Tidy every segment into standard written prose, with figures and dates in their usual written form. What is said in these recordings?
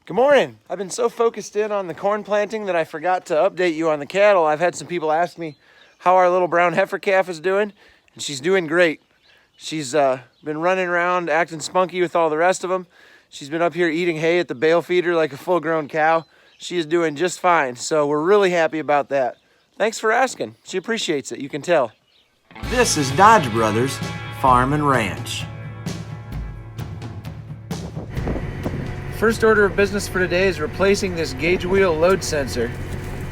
Good morning. I've been so focused in on the corn planting that I forgot to update you on the cattle. I've had some people ask me how our little brown heifer calf is doing, and she's doing great. She's been running around acting spunky with all the rest of them. She's been up here eating hay at the bale feeder like a full-grown cow. She is doing just fine, so we're really happy about that. Thanks for asking. She appreciates it, you can tell. This is Dodge Brothers Farm and Ranch. First order of business for today is replacing this gauge wheel load sensor.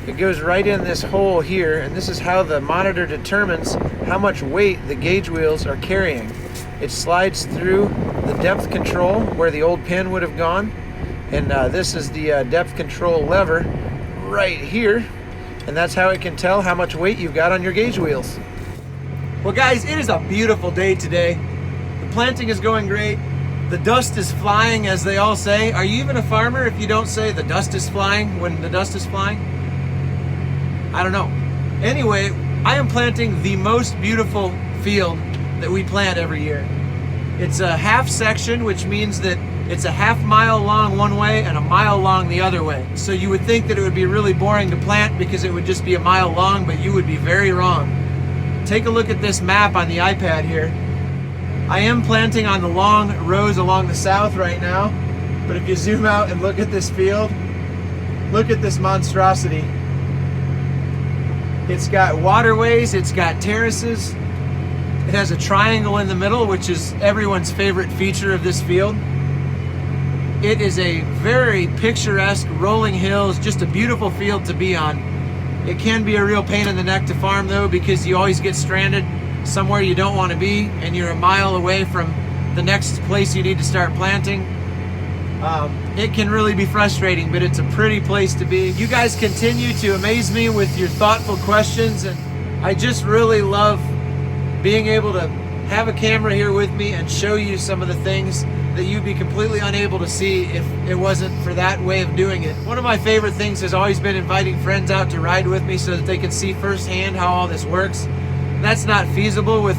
It goes right in this hole here, and this is how the monitor determines how much weight the gauge wheels are carrying. It slides through the depth control where the old pin would have gone, and this is the depth control lever right here, and that's how it can tell how much weight you've got on your gauge wheels. Well guys, it is a beautiful day today. The planting is going great. The dust is flying, as they all say. Are you even a farmer if you don't say the dust is flying when the dust is flying? I don't know. Anyway, I am planting the most beautiful field that we plant every year. It's a half section, which means that it's a half mile long one way and a mile long the other way. So you would think that it would be really boring to plant because it would just be a mile long, but you would be very wrong. Take a look at this map on the iPad here. I am planting on the long rows along the south right now, but if you zoom out and look at this field, look at this monstrosity. It's got waterways, it's got terraces, it has a triangle in the middle, which is everyone's favorite feature of this field. It is a very picturesque rolling hills, just a beautiful field to be on. It can be a real pain in the neck to farm though, because you always get stranded somewhere you don't want to be and you're a mile away from the next place you need to start planting. It can really be frustrating, but it's a pretty place to be. You guys continue to amaze me with your thoughtful questions, and I just really love being able to have a camera here with me and show you some of the things that you'd be completely unable to see if it wasn't for that way of doing it. One of my favorite things has always been inviting friends out to ride with me so that they can see firsthand how all this works. That's not feasible with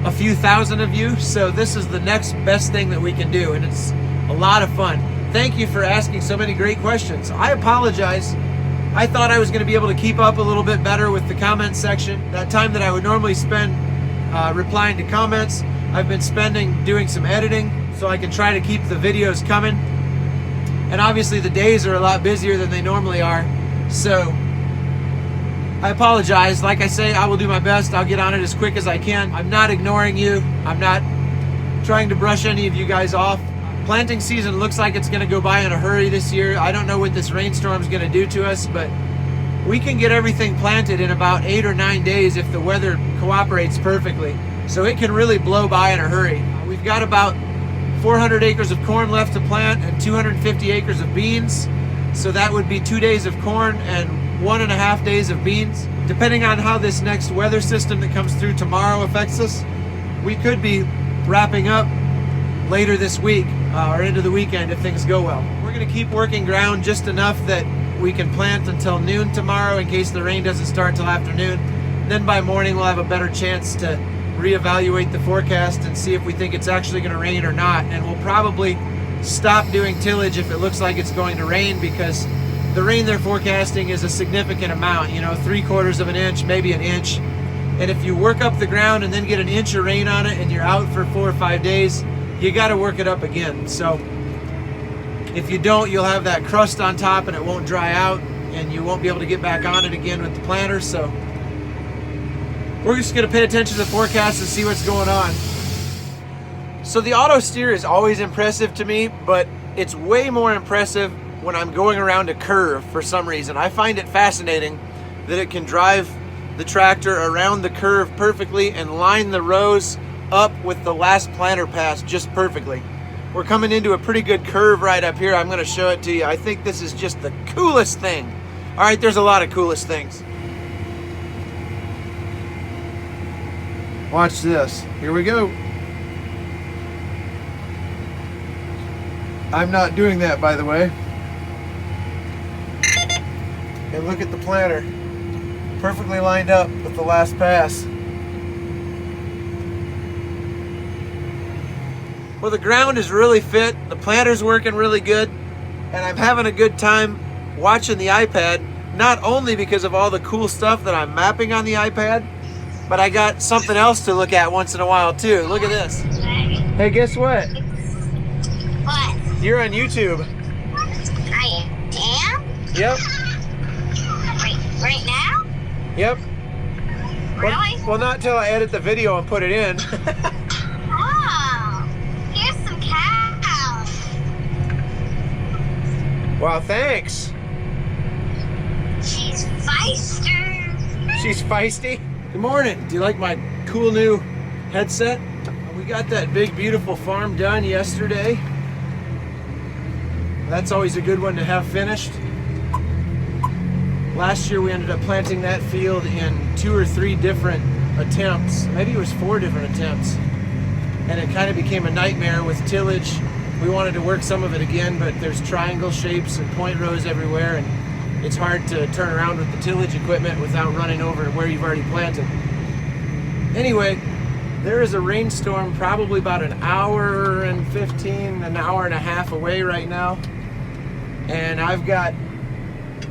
a few thousand of you, so this is the next best thing that we can do, and it's a lot of fun. Thank you for asking so many great questions. I apologize. I thought I was going to be able to keep up a little bit better with the comment section. That time that I would normally spend replying to comments, I've been spending doing some editing so I can try to keep the videos coming. And obviously the days are a lot busier than they normally are, so I apologize. Like I say, I will do my best. I'll get on it as quick as I can. I'm not ignoring you. I'm not trying to brush any of you guys off. Planting season looks like it's going to go by in a hurry this year. I don't know what this rainstorm is going to do to us, but we can get everything planted in about 8 or 9 days if the weather cooperates perfectly. So it can really blow by in a hurry. We've got about 400 acres of corn left to plant and 250 acres of beans. So that would be 2 days of corn and 1.5 days of beans. Depending on how this next weather system that comes through tomorrow affects us, we could be wrapping up later this week or into the weekend if things go well. We're going to keep working ground just enough that we can plant until noon tomorrow in case the rain doesn't start till afternoon. Then by morning we'll have a better chance to reevaluate the forecast and see if we think it's actually going to rain or not. And we'll probably stop doing tillage if it looks like it's going to rain, because the rain they're forecasting is a significant amount, 3/4 of an inch, maybe an inch. And if you work up the ground and then get an inch of rain on it and you're out for 4 or 5 days, you got to work it up again. So if you don't, you'll have that crust on top and it won't dry out and you won't be able to get back on it again with the planter. So we're just going to pay attention to the forecast and see what's going on. So the auto steer is always impressive to me, but it's way more impressive when I'm going around a curve for some reason. I find it fascinating that it can drive the tractor around the curve perfectly and line the rows up with the last planter pass just perfectly. We're coming into a pretty good curve right up here. I'm going to show it to you. I think this is just the coolest thing. All right, there's a lot of coolest things. Watch this. Here we go. I'm not doing that, by the way. And look at the planter. Perfectly lined up with the last pass. Well, the ground is really fit. The planter's working really good. And I'm having a good time watching the iPad, not only because of all the cool stuff that I'm mapping on the iPad, but I got something else to look at once in a while too. Look at this. Hey, guess what? What? You're on YouTube. I am? Yep. Right now? Yep. Really? Well, not till I edit the video and put it in. Oh, here's some cows. Wow, thanks. She's feisty. She's feisty. Good morning. Do you like my cool new headset? We got that big, beautiful farm done yesterday. That's always a good one to have finished. Last year we ended up planting that field in 2 or 3 different attempts. Maybe it was 4 different attempts. And it kind of became a nightmare with tillage. We wanted to work some of it again, but there's triangle shapes and point rows everywhere, and it's hard to turn around with the tillage equipment without running over where you've already planted. Anyway, there is a rainstorm probably about an hour and 15, an hour and a half away right now. And I've got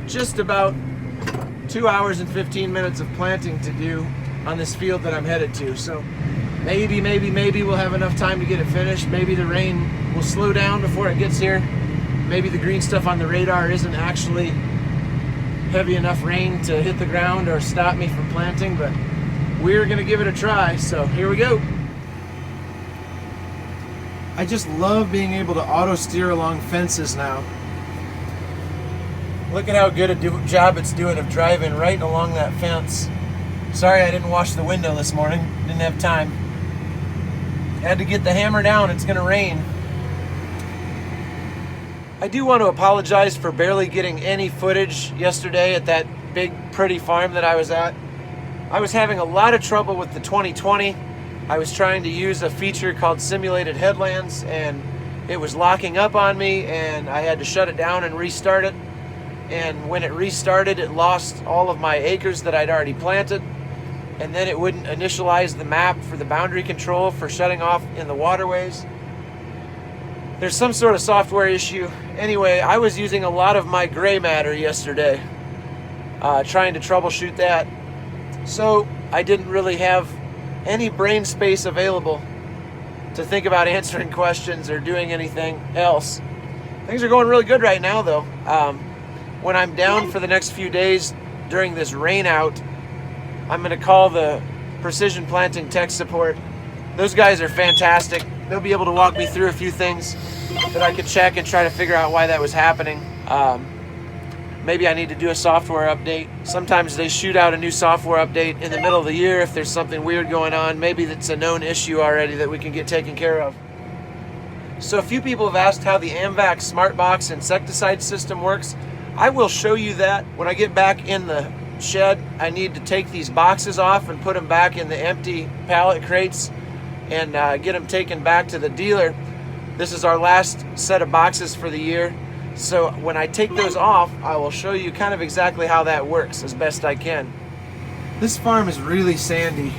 just about 2 hours and 15 minutes of planting to do on this field that I'm headed to. So maybe we'll have enough time to get it finished. Maybe the rain will slow down before it gets here. Maybe the green stuff on the radar isn't actually heavy enough rain to hit the ground or stop me from planting, but we're gonna give it a try. So here we go. I just love being able to auto steer along fences now. Look at how good a job it's doing of driving right along that fence. Sorry I didn't wash the window this morning. Didn't have time. Had to get the hammer down. It's gonna rain. I do want to apologize for barely getting any footage yesterday at that big, pretty farm that I was at. I was having a lot of trouble with the 2020. I was trying to use a feature called Simulated Headlands, and it was locking up on me, and I had to shut it down and restart it. And when it restarted, it lost all of my acres that I'd already planted, and then it wouldn't initialize the map for the boundary control for shutting off in the waterways. There's some sort of software issue. Anyway, I was using a lot of my gray matter yesterday, trying to troubleshoot that. So I didn't really have any brain space available to think about answering questions or doing anything else. Things are going really good right now though. When I'm down for the next few days during this rain out, I'm gonna call the Precision Planting Tech Support. Those guys are fantastic. They'll be able to walk me through a few things that I could check and try to figure out why that was happening. Maybe I need to do a software update. Sometimes they shoot out a new software update in the middle of the year if there's something weird going on. Maybe that's a known issue already that we can get taken care of. So a few people have asked how the AMVAC SmartBox insecticide system works. I will show you that when I get back in the shed. I need to take these boxes off and put them back in the empty pallet crates and get them taken back to the dealer. This is our last set of boxes for the year. So when I take those off, I will show you kind of exactly how that works as best I can. This farm is really sandy.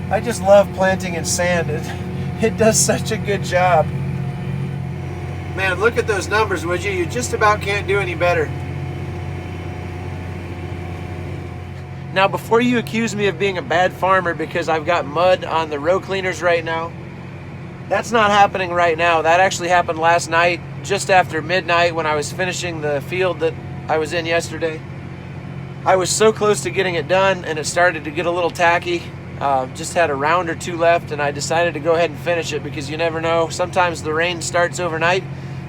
I just love planting in sand. It does such a good job. Man, look at those numbers, would you? You just about can't do any better. Now, before you accuse me of being a bad farmer because I've got mud on the row cleaners right now, that's not happening right now. That actually happened last night, just after midnight when I was finishing the field that I was in yesterday. I was so close to getting it done and it started to get a little tacky. Just had a round or two left and I decided to go ahead and finish it because you never know. Sometimes the rain starts overnight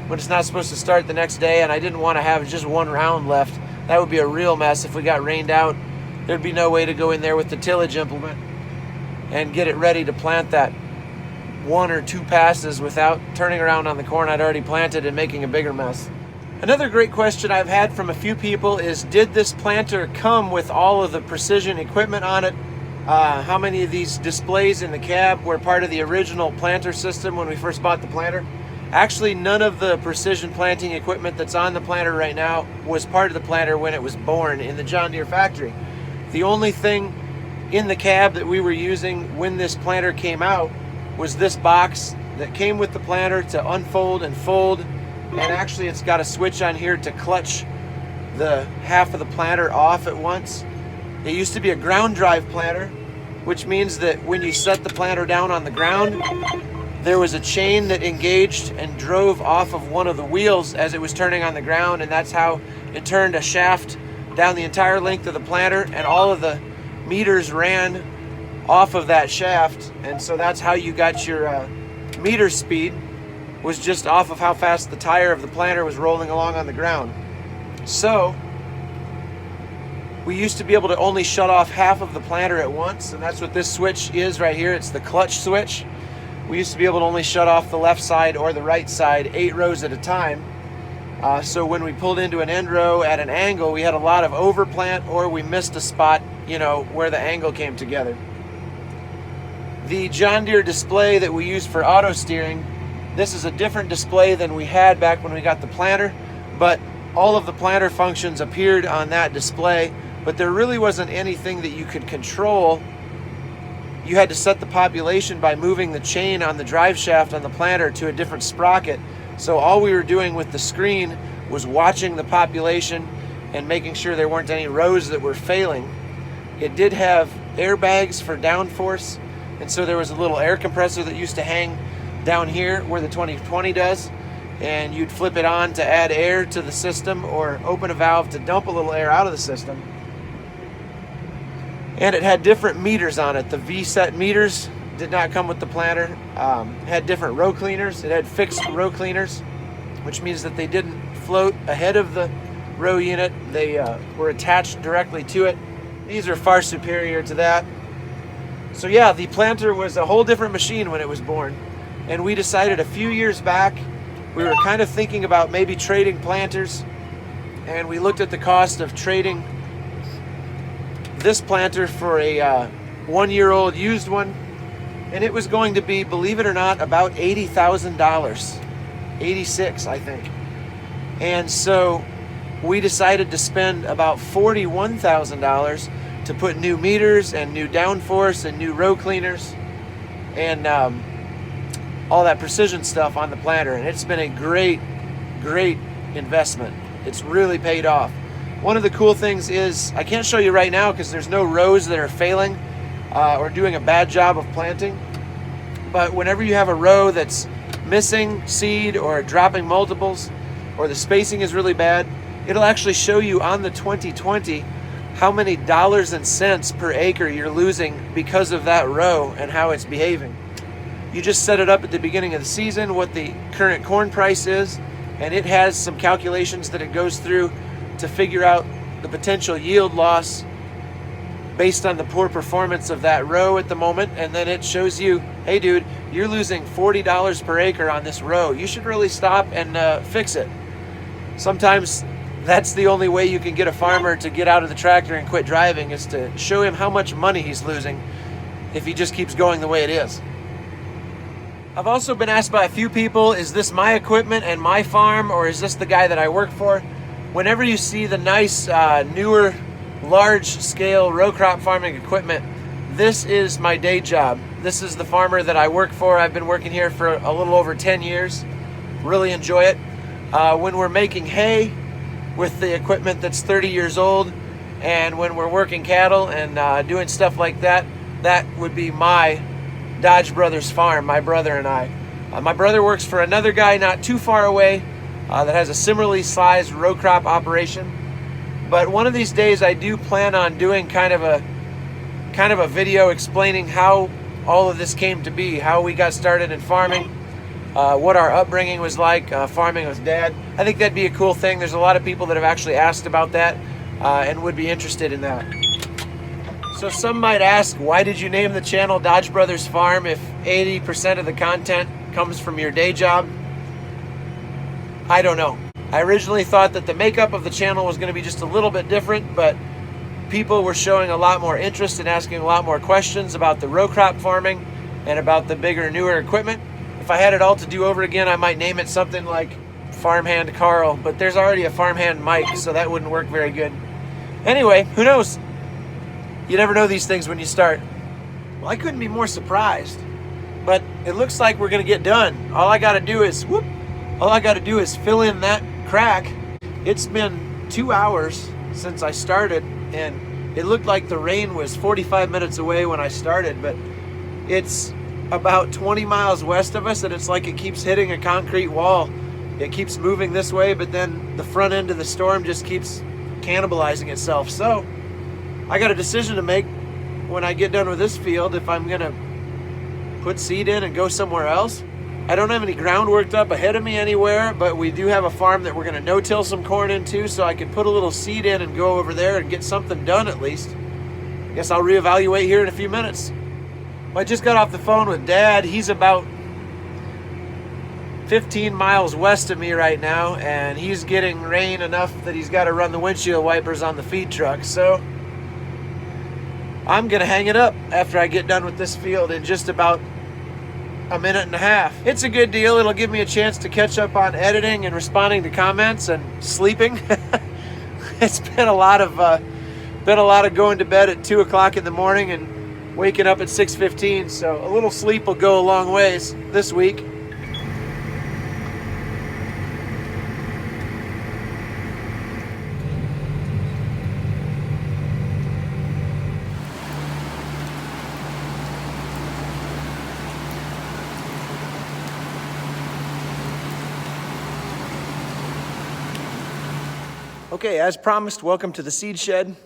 when it's not supposed to start the next day, and I didn't want to have just one round left. That would be a real mess if we got rained out. There'd be no way to go in there with the tillage implement and get it ready to plant that 1 or 2 passes without turning around on the corn I'd already planted and making a bigger mess. Another great question I've had from a few people is, did this planter come with all of the precision equipment on it? How many of these displays in the cab were part of the original planter system when we first bought the planter? Actually, none of the precision planting equipment that's on the planter right now was part of the planter when it was born in the John Deere factory. The only thing in the cab that we were using when this planter came out was this box that came with the planter to unfold and fold And actually it's got a switch on here to clutch the half of the planter off at once. It used to be a ground drive planter, which means that when you set the planter down on the ground, there was a chain that engaged and drove off of one of the wheels as it was turning on the ground, and that's how it turned a shaft down the entire length of the planter, and all of the meters ran off of that shaft. And so that's how you got your meter speed, was just off of how fast the tire of the planter was rolling along on the ground. So we used to be able to only shut off half of the planter at once, and that's what this switch is right here. It's the clutch switch. We used to be able to only shut off the left side or the right side 8 rows at a time. So when we pulled into an end row at an angle, we had a lot of overplant, or we missed a spot, you know, where the angle came together. The John Deere display that we use for auto steering, this is a different display than we had back when we got the planter, but all of the planter functions appeared on that display, but there really wasn't anything that you could control. You had to set the population by moving the chain on the drive shaft on the planter to a different sprocket. So all we were doing with the screen was watching the population and making sure there weren't any rows that were failing. It did have airbags for downforce, and so there was a little air compressor that used to hang down here where the 2020 does, and you'd flip it on to add air to the system or open a valve to dump a little air out of the system. And it had different meters on it. The V-set meters did not come with the planter. It had different row cleaners. It had fixed row cleaners, which means that they didn't float ahead of the row unit. They were attached directly to it. These are far superior to that. So yeah, the planter was a whole different machine when it was born. And we decided a few years back, we were kind of thinking about maybe trading planters, and we looked at the cost of trading this planter for a 1-year-old used one, and it was going to be, believe it or not, about $80,000, 86 I think. And so we decided to spend about $41,000 to put new meters and new downforce and new row cleaners and all that precision stuff on the planter, and it's been a great investment. It's really paid off. One of the cool things is, I can't show you right now because there's no rows that are failing or doing a bad job of planting, but whenever you have a row that's missing seed or dropping multiples, or the spacing is really bad, it'll actually show you on the 2020 how many dollars and cents per acre you're losing because of that row and how it's behaving. You just set it up at the beginning of the season, what the current corn price is, and it has some calculations that it goes through to figure out the potential yield loss based on the poor performance of that row at the moment. And then it shows you, hey dude, you're losing $40 per acre on this row. You should really stop and fix it. Sometimes that's the only way you can get a farmer to get out of the tractor and quit driving, is to show him how much money he's losing if he just keeps going the way it is. I've also been asked by a few people, is this my equipment and my farm, or is this the guy that I work for? Whenever you see the nice, newer, large-scale row crop farming equipment, this is my day job. This is the farmer that I work for. I've been working here for a little over 10 years. Really enjoy it. When we're making hay with the equipment that's 30 years old, and when we're working cattle and doing stuff like that, that would be my Dodge Brothers farm, my brother and I. My brother works for another guy not too far away that has a similarly sized row crop operation. But one of these days I do plan on doing kind of a video explaining how all of this came to be, how we got started in farming, what our upbringing was like, farming with Dad. I think that'd be a cool thing. There's a lot of people that have actually asked about that and would be interested in that. So some might ask, why did you name the channel Dodge Brothers Farm if 80% of the content comes from your day job? I don't know. I originally thought that the makeup of the channel was going to be just a little bit different, but people were showing a lot more interest and asking a lot more questions about the row crop farming and about the bigger, newer equipment. If I had it all to do over again, I might name it something like Farmhand Carl, but there's already a Farmhand Mike, so that wouldn't work very good. Anyway, who knows? You never know these things when you start. Well, I couldn't be more surprised, but it looks like we're going to get done. All I got to do is All I got to do is fill in that crack. It's been 2 hours since I started, and it looked like the rain was 45 minutes away when I started, but it's about 20 miles west of us, and it's like it keeps hitting a concrete wall. It keeps moving this way, but then the front end of the storm just keeps cannibalizing itself. So I got a decision to make when I get done with this field, if I'm gonna put seed in and go somewhere else. I don't have any ground worked up ahead of me anywhere, but we do have a farm that we're gonna no-till some corn into, so I can put a little seed in and go over there and get something done at least. I guess I'll reevaluate here in a few minutes. Well, I just got off the phone with Dad. He's about 15 miles west of me right now, and he's getting rain enough that he's got to run the windshield wipers on the feed truck. So I'm gonna hang it up after I get done with this field in just about a minute and a half. It's a good deal. It'll give me a chance to catch up on editing and responding to comments and sleeping. It's been a lot of going to bed at 2 o'clock in the morning and waking up at 6:15. So a little sleep will go a long ways this week. Okay, as promised, welcome to the seed shed.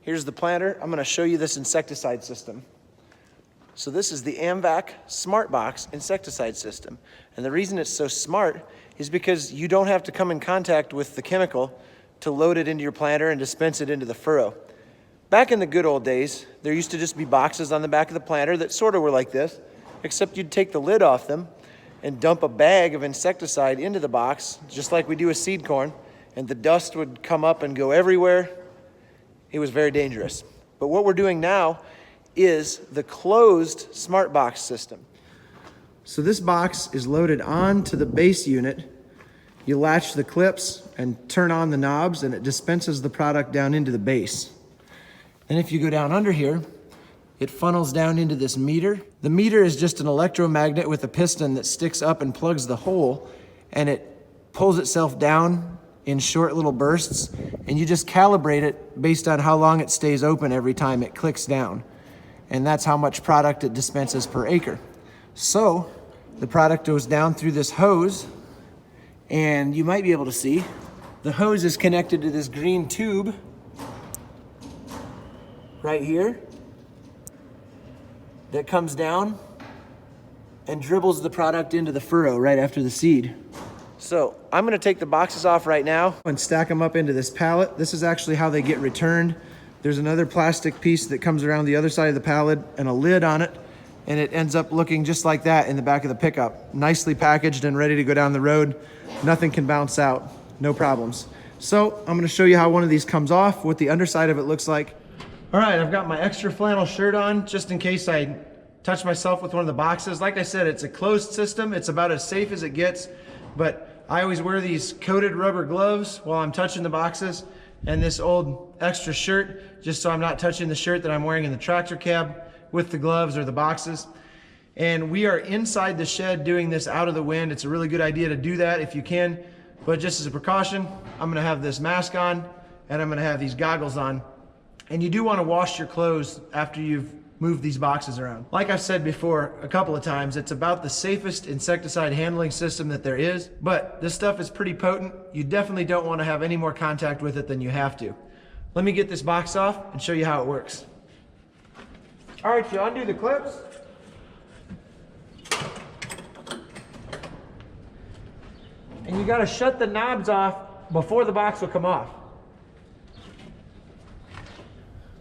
Here's the planter. I'm gonna show you this insecticide system. So this is the AMVAC Smart Box insecticide system. And the reason it's so smart is because you don't have to come in contact with the chemical to load it into your planter and dispense it into the furrow. Back in the good old days, there used to just be boxes on the back of the planter that sort of were like this, except you'd take the lid off them and dump a bag of insecticide into the box, just like we do with seed corn, and the dust would come up and go everywhere. It was very dangerous. But what we're doing now is the closed smart box system. So this box is loaded onto the base unit. You latch the clips and turn on the knobs, and it dispenses the product down into the base. And if you go down under here, it funnels down into this meter. The meter is just an electromagnet with a piston that sticks up and plugs the hole, and it pulls itself down in short little bursts, and you just calibrate it based on how long it stays open every time it clicks down. And that's how much product it dispenses per acre. So the product goes down through this hose, and you might be able to see the hose is connected to this green tube right here that comes down and dribbles the product into the furrow right after the seed. So I'm gonna take the boxes off right now and stack them up into this pallet. This is actually how they get returned. There's another plastic piece that comes around the other side of the pallet and a lid on it, and it ends up looking just like that in the back of the pickup. Nicely packaged and ready to go down the road. Nothing can bounce out, no problems. So I'm gonna show you how one of these comes off, what the underside of it looks like. All right, I've got my extra flannel shirt on just in case I touch myself with one of the boxes. Like I said, it's a closed system. It's about as safe as it gets, but I always wear these coated rubber gloves while I'm touching the boxes, and this old extra shirt, just so I'm not touching the shirt that I'm wearing in the tractor cab with the gloves or the boxes. And we are inside the shed doing this out of the wind. It's a really good idea to do that if you can, but just as a precaution, I'm gonna have this mask on and I'm gonna have these goggles on. And you do wanna wash your clothes after you've move these boxes around. Like I've said before a couple of times, it's about the safest insecticide handling system that there is, but this stuff is pretty potent. You definitely don't want to have any more contact with it than you have to. Let me get this box off and show you how it works. All right, you undo the clips. And you gotta shut the knobs off before the box will come off.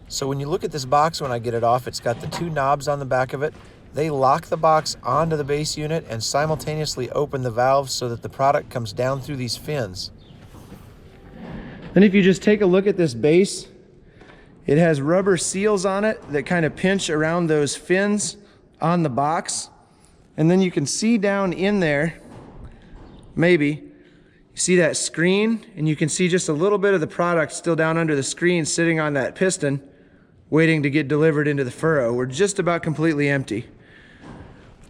So when you look at this box when I get it off, it's got the two knobs on the back of it. They lock the box onto the base unit and simultaneously open the valves so that the product comes down through these fins. Then if you just take a look at this base, it has rubber seals on it that kind of pinch around those fins on the box. And then you can see down in there, maybe, you see that screen, and you can see just a little bit of the product still down under the screen sitting on that piston, waiting to get delivered into the furrow. We're just about completely empty.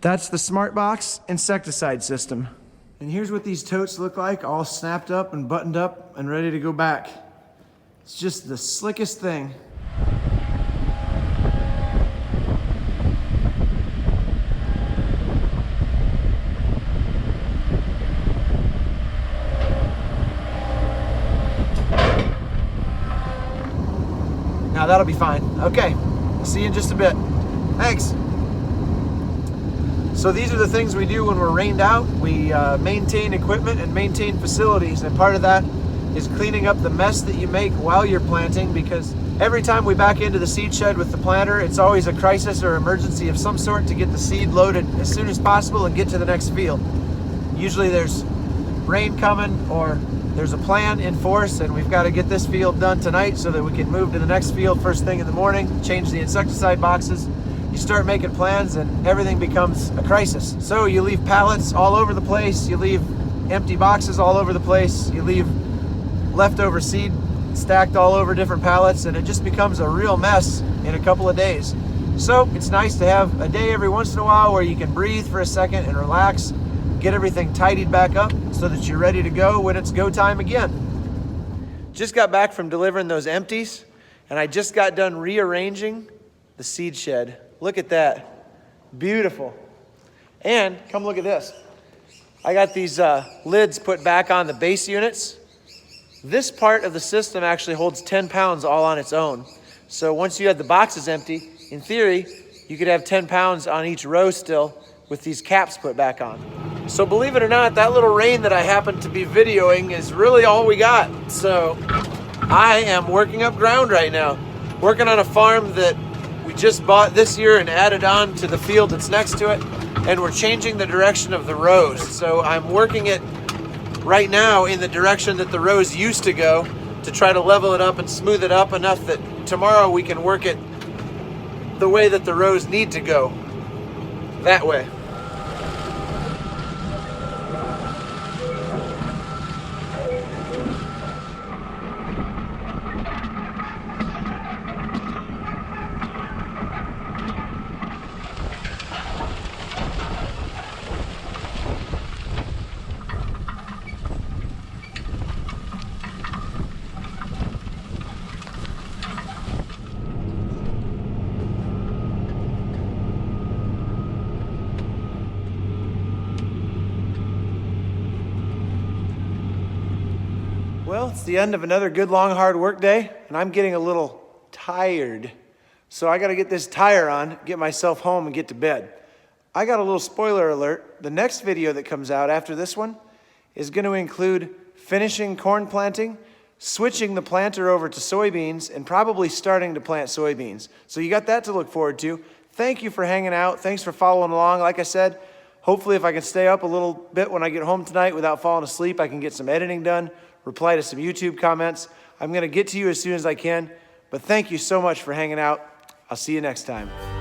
That's the Smart Box insecticide system. And here's what these totes look like, all snapped up and buttoned up and ready to go back. It's just the slickest thing. Now that'll be fine. Okay, I'll see you in just a bit. Thanks. So these are the things we do when we're rained out. We maintain equipment and maintain facilities, and part of that is cleaning up the mess that you make while you're planting, because every time we back into the seed shed with the planter, it's always a crisis or emergency of some sort to get the seed loaded as soon as possible and get to the next field. Usually there's rain coming or there's a plan in force, and we've got to get this field done tonight so that we can move to the next field first thing in the morning, change the insecticide boxes. You start making plans and everything becomes a crisis. So you leave pallets all over the place, you leave empty boxes all over the place, you leave leftover seed stacked all over different pallets, and it just becomes a real mess in a couple of days. So it's nice to have a day every once in a while where you can breathe for a second and relax, get everything tidied back up so that you're ready to go when it's go time again. Just got back from delivering those empties, and I just got done rearranging the seed shed. Look at that, beautiful. And come look at this. I got these lids put back on the base units. This part of the system actually holds 10 pounds all on its own. So once you have the boxes empty, in theory, you could have 10 pounds on each row still with these caps put back on. So believe it or not, that little rain that I happen to be videoing is really all we got. So I am working up ground right now, working on a farm that we just bought this year and added on to the field that's next to it, and we're changing the direction of the rows. So I'm working it right now in the direction that the rows used to go to try to level it up and smooth it up enough that tomorrow we can work it the way that the rows need to go, that way. Well, it's the end of another good, long, hard work day, and I'm getting a little tired. So I got to get this tire on, get myself home, and get to bed. I got a little spoiler alert. The next video that comes out after this one is going to include finishing corn planting, switching the planter over to soybeans, and probably starting to plant soybeans. So you got that to look forward to. Thank you for hanging out. Thanks for following along. Like I said, hopefully if I can stay up a little bit when I get home tonight without falling asleep, I can get some editing done, reply to some YouTube comments. I'm going to get to you as soon as I can, but thank you so much for hanging out. I'll see you next time.